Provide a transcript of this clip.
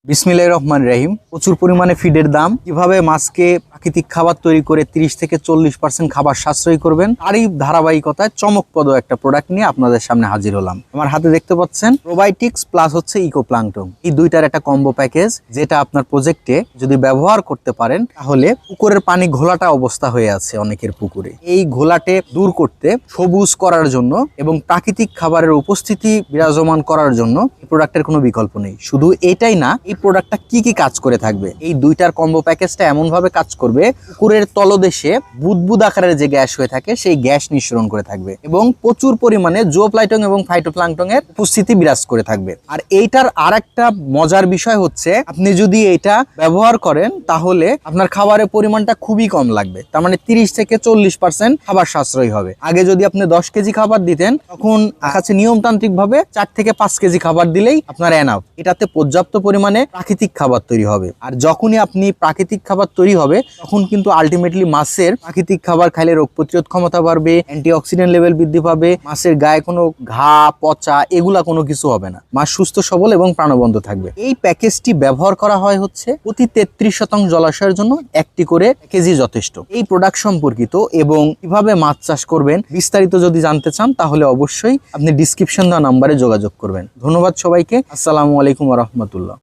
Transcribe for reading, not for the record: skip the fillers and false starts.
বিসমিল্লাহির রহমানির রহিম। প্রচুর পরিমাণে ফিডের দাম, কিভাবে মাছকে প্রাকৃতিক খাবার তৈরি করে 30 থেকে 40% খাবার সাশ্রয় করবেন, তারই ধারাবাহিকতায় চমকপ্রদ একটা প্রোডাক্ট নিয়ে আপনাদের সামনে হাজির হলাম। আমার হাতে দেখতে পাচ্ছেন প্রোবায়োটিক্স প্লাস হচ্ছে ইকো প্লাঙ্কটন, এই দুইটার একটা কম্বো প্যাকেজ, যেটা আপনার প্রজেক্টে যদি ব্যবহার করতে পারেন তাহলে পুকুরের পানি ঘোলাটা অবস্থা হয়ে আছে অনেকের পুকুরে, এই ঘোলাটে দূর করতে, সবুজ করার জন্য এবং প্রাকৃতিক খাবারের উপস্থিতি বিরাজমান করার জন্য এই প্রোডাক্টের কোনো বিকল্প নেই। শুধু এটাই না, এই প্রোডাক্টটা কি কি কাজ করে থাকবে, এই দুইটার কম্বো প্যাকেজটা এমন ভাবে কাজ করবে, পুকুরের তলদেশে বুদবুদ আকারের যে গ্যাস হয়ে থাকে সেই গ্যাস নিঃসরণ করে থাকবে এবং প্রচুর পরিমাণে জুওপ্লাঙ্কটন এবং ফাইটোপ্লাঙ্কটন এর উপস্থিতি বিরাজ করে থাকবে। আর এইটার আরেকটা মজার বিষয় হচ্ছে, আপনি যদি এটা ব্যবহার করেন তাহলে আপনার খাবারের পরিমাণটা খুবই কম লাগবে। তার মানে 30 থেকে 40% খাবার সাশ্রয় হবে। আগে যদি আপনি 10 কেজি খাবার দিতেন, তখন কাছে নিয়মতান্ত্রিক ভাবে 4 থেকে 5 কেজি খাবার দিলেই আপনার এনাফ। এটাতে পর্যাপ্ত পরিমাণে প্রাকৃতিক খাবার তৈরি হবে। আর যখনই আপনি প্রাকৃতিক খাবার তৈরি হবে, তখন কিন্তু আলটিমেটলি মাছের প্রাকৃতিক খাবার খাইলে রোগ প্রতিরোধ ক্ষমতা বাড়বে, অ্যান্টিঅক্সিডেন্ট লেভেল বৃদ্ধি পাবে, মাছের গায়ে কোনো ঘা, পচা এগুলা কোনো কিছু হবে না, মাছ সুস্থ সবল এবং প্রাণবন্ত থাকবে। এই প্যাকেজটি ব্যবহার করা হয় হচ্ছে প্রতি 33% জলাশয়ের জন্য একটি করে কেজি যথেষ্ট। এই প্রোডাক্ট সম্পর্কিত এবং কিভাবে মাছ চাষ করবেন বিস্তারিত যদি জানতে চান, তাহলে অবশ্যই আপনি ডিসক্রিপশন দেওয়া নাম্বারে যোগাযোগ করবেন। ধন্যবাদ সবাইকে। আসসালামু আলাইকুম ওয়া রাহমাতুল্লাহ।